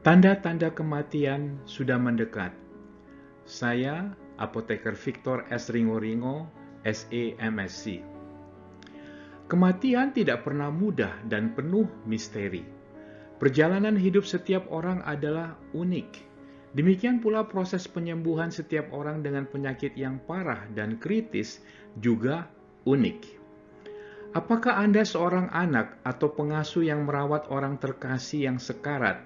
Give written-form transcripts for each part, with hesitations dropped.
Tanda-tanda kematian sudah mendekat. Saya, Apoteker Victor S. Ringo-Ringo, SAMSC. Kematian tidak pernah mudah dan penuh misteri. Perjalanan hidup setiap orang adalah unik. Demikian pula proses penyembuhan setiap orang dengan penyakit yang parah dan kritis juga unik. Apakah Anda seorang anak atau pengasuh yang merawat orang terkasih yang sekarat,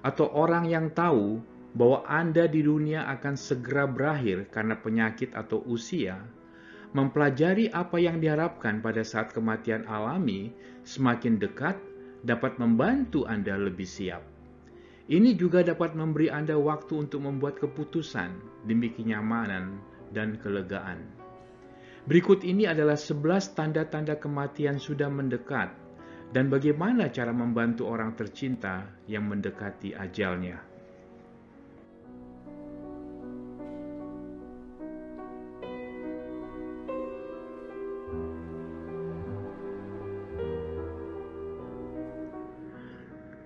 atau orang yang tahu bahwa Anda di dunia akan segera berakhir karena penyakit atau usia? Mempelajari apa yang diharapkan pada saat kematian alami semakin dekat dapat membantu Anda lebih siap. Ini juga dapat memberi Anda waktu untuk membuat keputusan demi kenyamanan dan kelegaan. Berikut ini adalah 11 tanda-tanda kematian sudah mendekat dan bagaimana cara membantu orang tercinta yang mendekati ajalnya.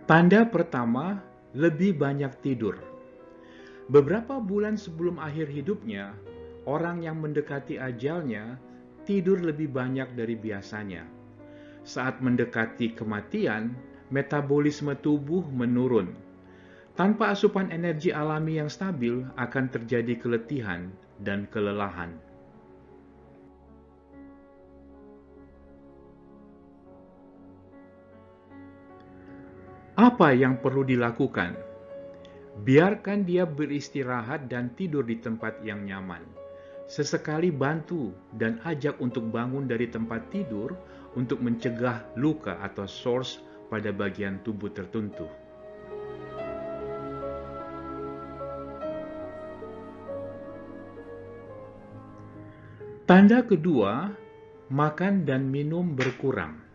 Tanda pertama, lebih banyak tidur. Beberapa bulan sebelum akhir hidupnya, orang yang mendekati ajalnya tidur lebih banyak dari biasanya. Saat mendekati kematian, metabolisme tubuh menurun. Tanpa asupan energi alami yang stabil, akan terjadi keletihan dan kelelahan. Apa yang perlu dilakukan? Biarkan dia beristirahat dan tidur di tempat yang nyaman. Sesekali bantu dan ajak untuk bangun dari tempat tidur untuk mencegah luka atau sores pada bagian tubuh tertentu. Tanda kedua, makan dan minum berkurang.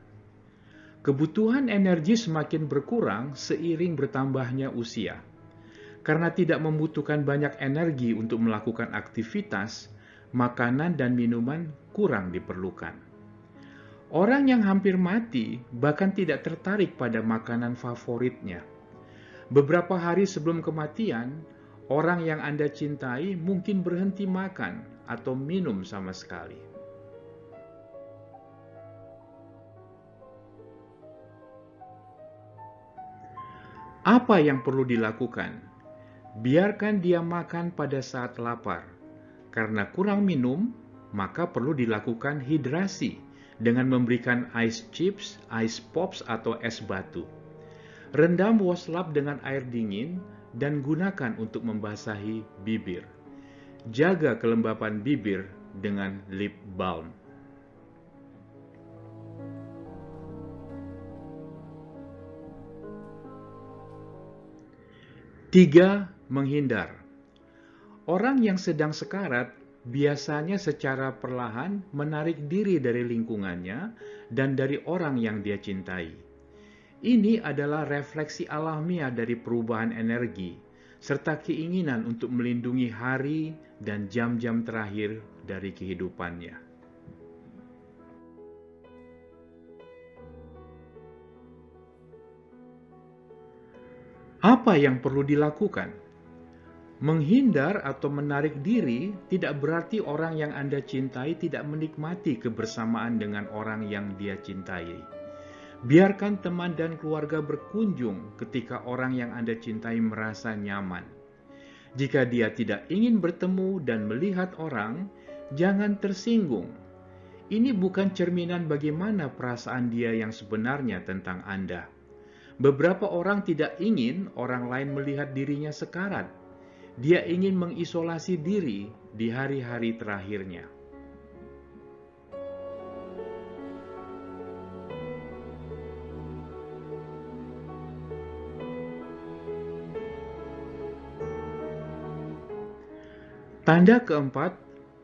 Kebutuhan energi semakin berkurang seiring bertambahnya usia. Karena tidak membutuhkan banyak energi untuk melakukan aktivitas, makanan dan minuman kurang diperlukan. Orang yang hampir mati bahkan tidak tertarik pada makanan favoritnya. Beberapa hari sebelum kematian, orang yang Anda cintai mungkin berhenti makan atau minum sama sekali. Apa yang perlu dilakukan? Biarkan dia makan pada saat lapar. Karena kurang minum, maka perlu dilakukan hidrasi dengan memberikan ice chips, ice pops, atau es batu. Rendam waslap dengan air dingin dan gunakan untuk membasahi bibir. Jaga kelembapan bibir dengan lip balm. Tiga, menghindar. Orang yang sedang sekarat biasanya secara perlahan menarik diri dari lingkungannya dan dari orang yang dia cintai. Ini adalah refleksi alamiah dari perubahan energi, serta keinginan untuk melindungi hari dan jam-jam terakhir dari kehidupannya. Apa yang perlu dilakukan? Menghindar atau menarik diri tidak berarti orang yang Anda cintai tidak menikmati kebersamaan dengan orang yang dia cintai. Biarkan teman dan keluarga berkunjung ketika orang yang Anda cintai merasa nyaman. Jika dia tidak ingin bertemu dan melihat orang, jangan tersinggung. Ini bukan cerminan bagaimana perasaan dia yang sebenarnya tentang Anda. Beberapa orang tidak ingin orang lain melihat dirinya sekarat. Dia ingin mengisolasi diri di hari-hari terakhirnya. Tanda keempat,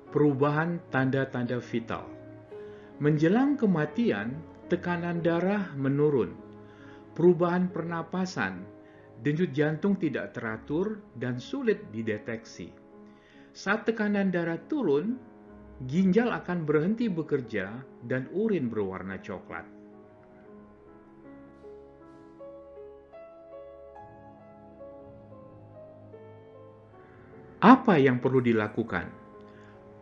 perubahan tanda-tanda vital. Menjelang kematian, tekanan darah menurun. Perubahan pernapasan, denyut jantung tidak teratur dan sulit dideteksi. Saat tekanan darah turun, ginjal akan berhenti bekerja dan urin berwarna coklat. Apa yang perlu dilakukan?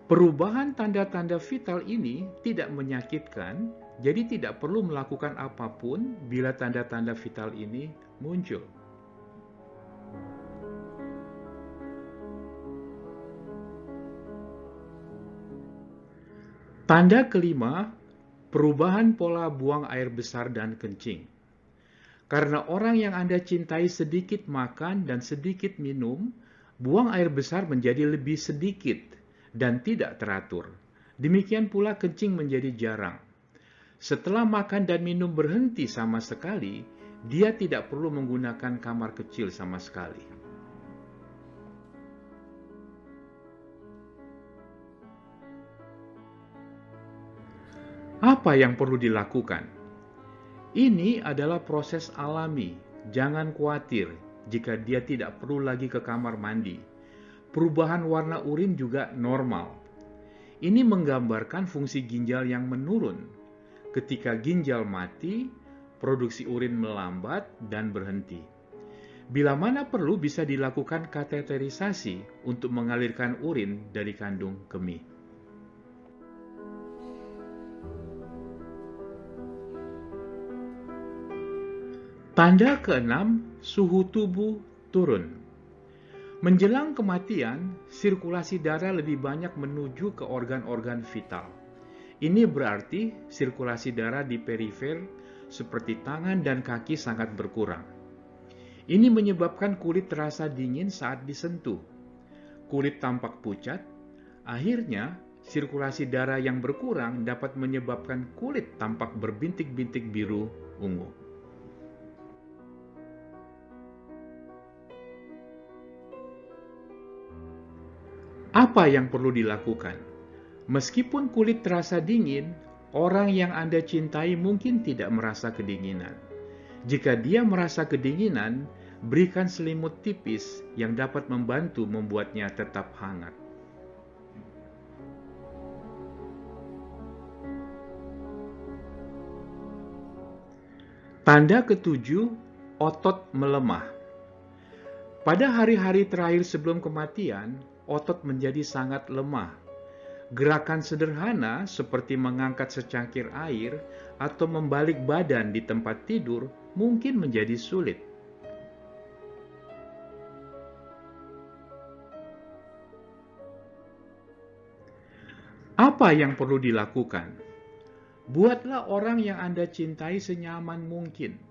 Perubahan tanda-tanda vital ini tidak menyakitkan, jadi tidak perlu melakukan apapun bila tanda-tanda vital ini muncul. Tanda kelima, perubahan pola buang air besar dan kencing. Karena orang yang Anda cintai sedikit makan dan sedikit minum, buang air besar menjadi lebih sedikit dan tidak teratur. Demikian pula kencing menjadi jarang. Setelah makan dan minum berhenti sama sekali, dia tidak perlu menggunakan kamar kecil sama sekali. Apa yang perlu dilakukan? Ini adalah proses alami. Jangan khawatir jika dia tidak perlu lagi ke kamar mandi. Perubahan warna urin juga normal. Ini menggambarkan fungsi ginjal yang menurun. Ketika ginjal mati, produksi urin melambat dan berhenti. Bila mana perlu, bisa dilakukan kateterisasi untuk mengalirkan urin dari kandung kemih. Tanda keenam, suhu tubuh turun. Menjelang kematian, sirkulasi darah lebih banyak menuju ke organ-organ vital. Ini berarti sirkulasi darah di perifer seperti tangan dan kaki sangat berkurang. Ini menyebabkan kulit terasa dingin saat disentuh. Kulit tampak pucat. Akhirnya, sirkulasi darah yang berkurang dapat menyebabkan kulit tampak berbintik-bintik biru ungu. Apa yang perlu dilakukan? Meskipun kulit terasa dingin, orang yang Anda cintai mungkin tidak merasa kedinginan. Jika dia merasa kedinginan, berikan selimut tipis yang dapat membantu membuatnya tetap hangat. Tanda ketujuh, otot melemah. Pada hari-hari terakhir sebelum kematian, otot menjadi sangat lemah. Gerakan sederhana seperti mengangkat secangkir air atau membalik badan di tempat tidur mungkin menjadi sulit. Apa yang perlu dilakukan? Buatlah orang yang Anda cintai senyaman mungkin.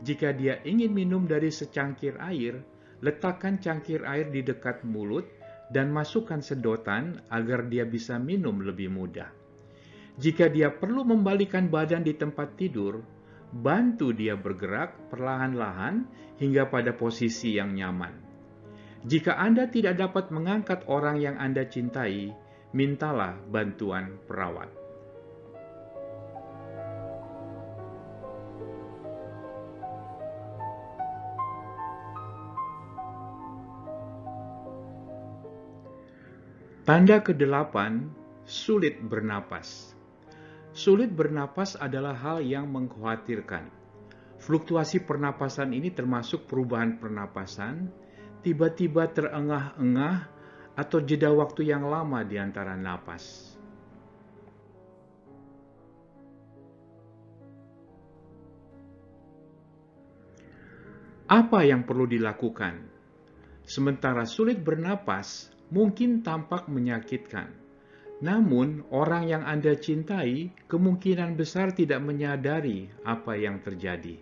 Jika dia ingin minum dari secangkir air, letakkan cangkir air di dekat mulut dan masukkan sedotan agar dia bisa minum lebih mudah. Jika dia perlu membalikkan badan di tempat tidur, bantu dia bergerak perlahan-lahan hingga pada posisi yang nyaman. Jika Anda tidak dapat mengangkat orang yang Anda cintai, mintalah bantuan perawat. Tanda ke-8, sulit bernapas. Sulit bernapas adalah hal yang mengkhawatirkan. Fluktuasi pernapasan ini termasuk perubahan pernapasan, tiba-tiba terengah-engah, atau jeda waktu yang lama di antara napas. Apa yang perlu dilakukan? Sementara sulit bernapas, mungkin tampak menyakitkan. Namun, orang yang Anda cintai kemungkinan besar tidak menyadari apa yang terjadi.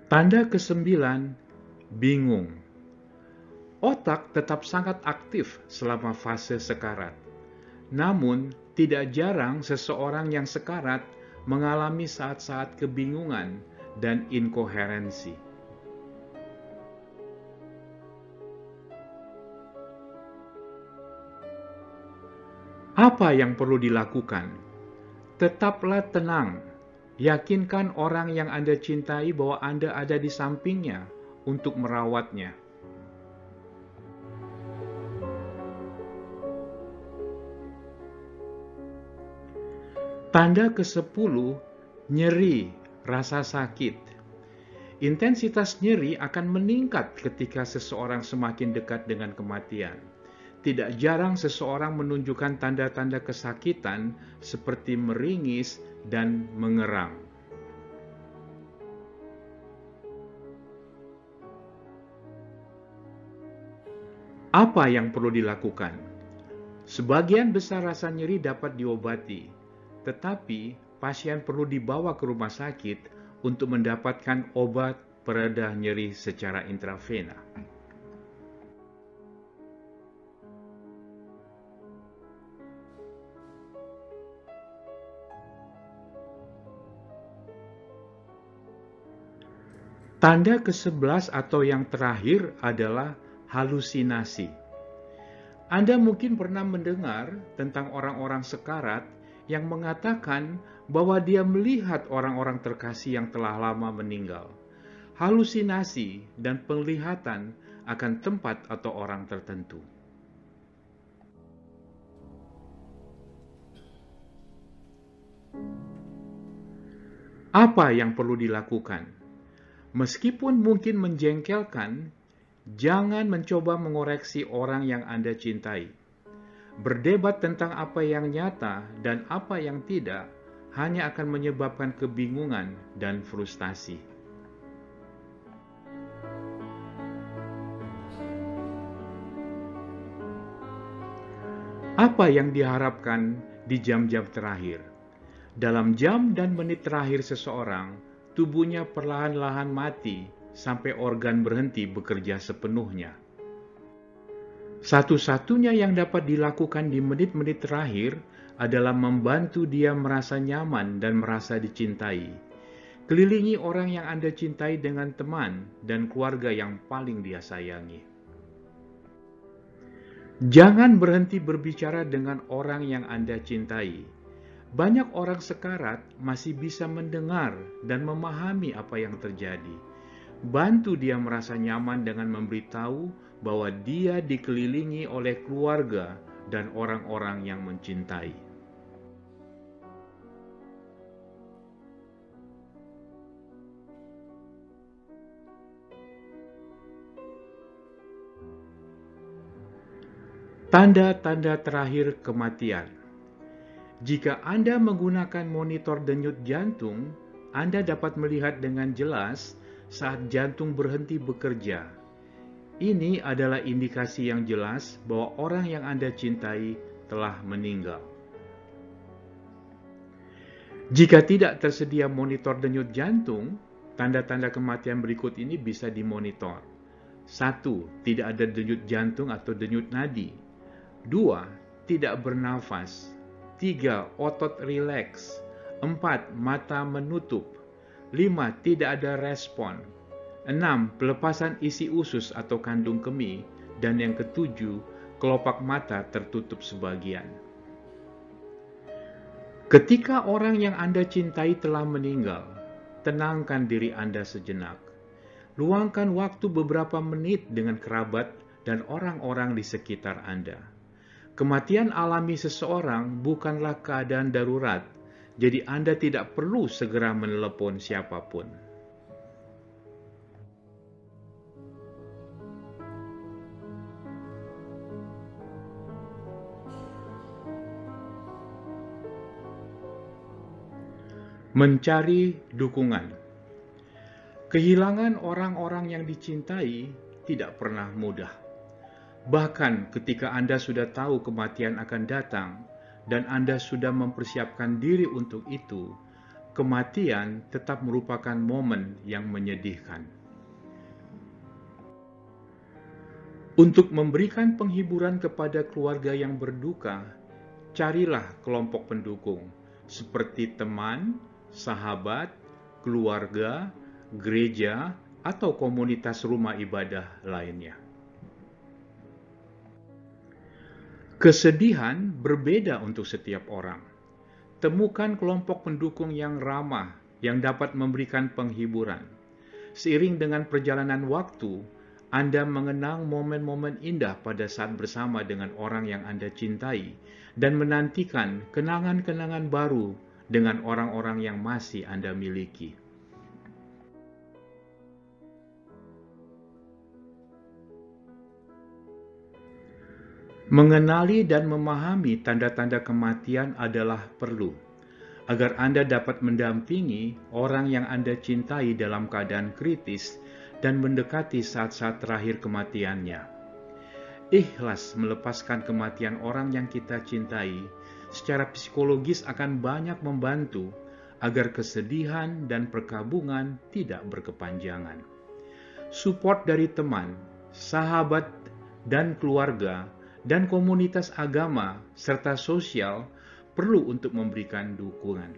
Tanda ke-9, bingung. Otak tetap sangat aktif selama fase sekarat. Namun, tidak jarang seseorang yang sekarat mengalami saat-saat kebingungan dan inkoherensi. Apa yang perlu dilakukan? Tetaplah tenang. Yakinkan orang yang Anda cintai bahwa Anda ada di sampingnya untuk merawatnya. Tanda ke-10, nyeri rasa sakit. Intensitas nyeri akan meningkat ketika seseorang semakin dekat dengan kematian. Tidak jarang seseorang menunjukkan tanda-tanda kesakitan seperti meringis dan mengerang. Apa yang perlu dilakukan? Sebagian besar rasa nyeri dapat diobati, tetapi pasien perlu dibawa ke rumah sakit untuk mendapatkan obat pereda nyeri secara intravena. Tanda ke-11 atau yang terakhir adalah halusinasi. Anda mungkin pernah mendengar tentang orang-orang sekarat yang mengatakan bahwa dia melihat orang-orang terkasih yang telah lama meninggal. Halusinasi dan penglihatan akan tempat atau orang tertentu. Apa yang perlu dilakukan? Meskipun mungkin menjengkelkan, jangan mencoba mengoreksi orang yang Anda cintai. Berdebat tentang apa yang nyata dan apa yang tidak hanya akan menyebabkan kebingungan dan frustasi. Apa yang diharapkan di jam-jam terakhir? Dalam jam dan menit terakhir seseorang, tubuhnya perlahan-lahan mati sampai organ berhenti bekerja sepenuhnya. Satu-satunya yang dapat dilakukan di menit-menit terakhir adalah membantu dia merasa nyaman dan merasa dicintai. Kelilingi orang yang Anda cintai dengan teman dan keluarga yang paling dia sayangi. Jangan berhenti berbicara dengan orang yang Anda cintai. Banyak orang sekarat masih bisa mendengar dan memahami apa yang terjadi. Bantu dia merasa nyaman dengan memberitahu bahwa dia dikelilingi oleh keluarga dan orang-orang yang mencintai. Tanda-tanda terakhir kematian. Jika Anda menggunakan monitor denyut jantung, Anda dapat melihat dengan jelas saat jantung berhenti bekerja. Ini adalah indikasi yang jelas bahwa orang yang Anda cintai telah meninggal. Jika tidak tersedia monitor denyut jantung, tanda-tanda kematian berikut ini bisa dimonitor. 1. Tidak ada denyut jantung atau denyut nadi. 2. Tidak bernafas. 3. Otot rileks. 4. Mata menutup. 5. Tidak ada respon. 6. Pelepasan isi usus atau kandung kemih. Dan yang ketujuh, kelopak mata tertutup sebagian. Ketika orang yang Anda cintai telah meninggal, tenangkan diri Anda sejenak. Luangkan waktu beberapa menit dengan kerabat dan orang-orang di sekitar Anda. Kematian alami seseorang bukanlah keadaan darurat, jadi Anda tidak perlu segera menelepon siapapun. Mencari dukungan. Kehilangan orang-orang yang dicintai tidak pernah mudah. Bahkan ketika Anda sudah tahu kematian akan datang dan Anda sudah mempersiapkan diri untuk itu, kematian tetap merupakan momen yang menyedihkan. Untuk memberikan penghiburan kepada keluarga yang berduka, carilah kelompok pendukung seperti teman, sahabat, keluarga, gereja, atau komunitas rumah ibadah lainnya. Kesedihan berbeda untuk setiap orang. Temukan kelompok pendukung yang ramah yang dapat memberikan penghiburan. Seiring dengan perjalanan waktu, Anda mengenang momen-momen indah pada saat bersama dengan orang yang Anda cintai dan menantikan kenangan-kenangan baru dengan orang-orang yang masih Anda miliki. Mengenali dan memahami tanda-tanda kematian adalah perlu, agar Anda dapat mendampingi orang yang Anda cintai dalam keadaan kritis dan mendekati saat-saat terakhir kematiannya. Ikhlas melepaskan kematian orang yang kita cintai secara psikologis akan banyak membantu agar kesedihan dan perkabungan tidak berkepanjangan. Support dari teman, sahabat, dan keluarga, dan komunitas agama serta sosial perlu untuk memberikan dukungan.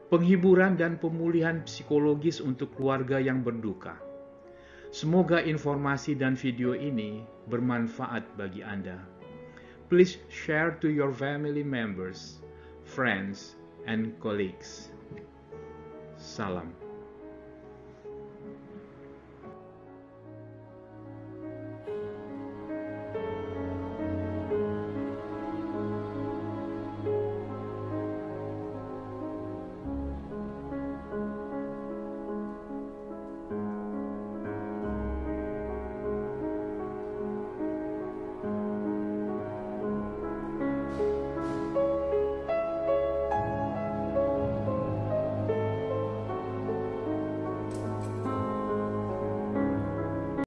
Penghiburan dan pemulihan psikologis untuk keluarga yang berduka. Semoga informasi dan video ini bermanfaat bagi Anda. Please share to your family members, friends, and colleagues. Salam.